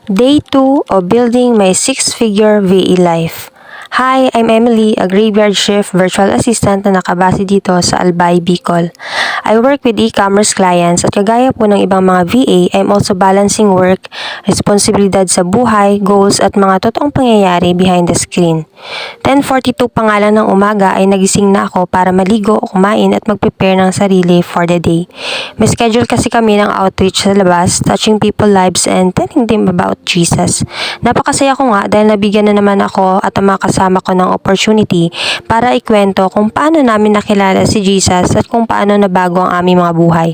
Day 2 of building my six-figure VA life. Hi, I'm Emily, a graveyard shift virtual assistant na nakabase dito sa Albay, Bicol. I work with e-commerce clients at kagaya po ng ibang mga VA, I'm also balancing work, responsibilidad sa buhay, goals at mga totoong pangyayari behind the screen. 10:42 pa nga lang ng umaga ay nagising na ako para maligo, kumain at mag-prepare ng sarili for the day. May schedule kasi kami ng outreach sa labas, touching people lives and telling them about Jesus. Napakasaya ko nga dahil nabigyan na naman ako at ang mga kasama ko ng opportunity para ikwento kung paano namin nakilala si Jesus at kung paano nabago ang aming mga buhay.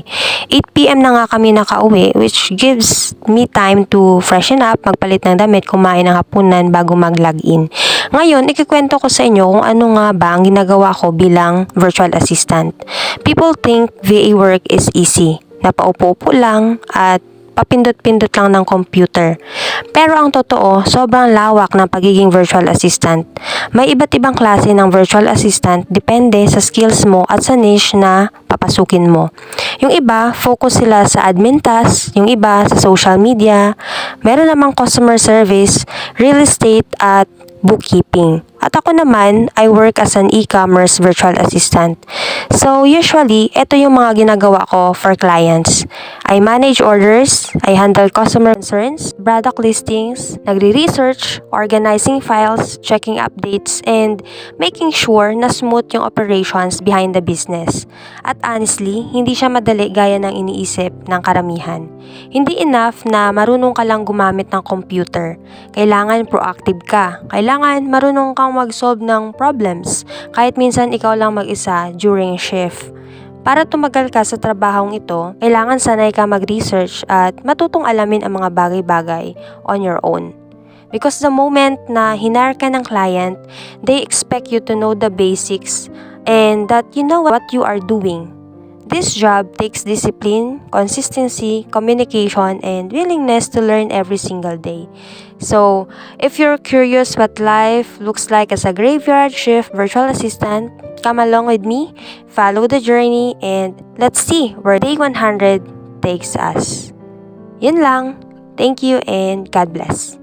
8 PM na nga kami nakauwi, which gives me time to freshen up, magpalit ng damit, kumain ng hapunan bago mag-login. Ngayon, ikikwento ko sa inyo kung ano nga ba ang ginagawa ko bilang virtual assistant. People think VA work is easy. Napaupo-upo lang at papindot-pindot lang ng computer. Pero ang totoo, sobrang lawak ng pagiging virtual assistant. May iba't ibang klase ng virtual assistant depende sa skills mo at sa niche na papasukin mo. Yung iba, focus sila sa admin tasks, yung iba sa social media, meron namang customer service, real estate at bookkeeping. At ako naman, I work as an e-commerce virtual assistant. So usually, ito yung mga ginagawa ko for clients. I manage orders, I handle customer concerns, product listings, nagre-research, organizing files, checking updates, and making sure na smooth yung operations behind the business. At honestly, hindi siya madali gaya ng iniisip ng karamihan. Hindi enough na marunong ka lang gumamit ng computer. Kailangan proactive ka. Kailangan marunong kang mag-solve ng problems kahit minsan ikaw lang mag-isa during shift. Para tumagal ka sa trabahong ito, kailangan sanay ka mag-research at matutong alamin ang mga bagay-bagay on your own. Because the moment na hinar ka ng client, they expect you to know the basics and that you know what you are doing. This job takes discipline, consistency, communication, and willingness to learn every single day. So, if you're curious what life looks like as a graveyard shift virtual assistant, come along with me, follow the journey, and let's see where day 100 takes us. Yun lang. Thank you and God bless.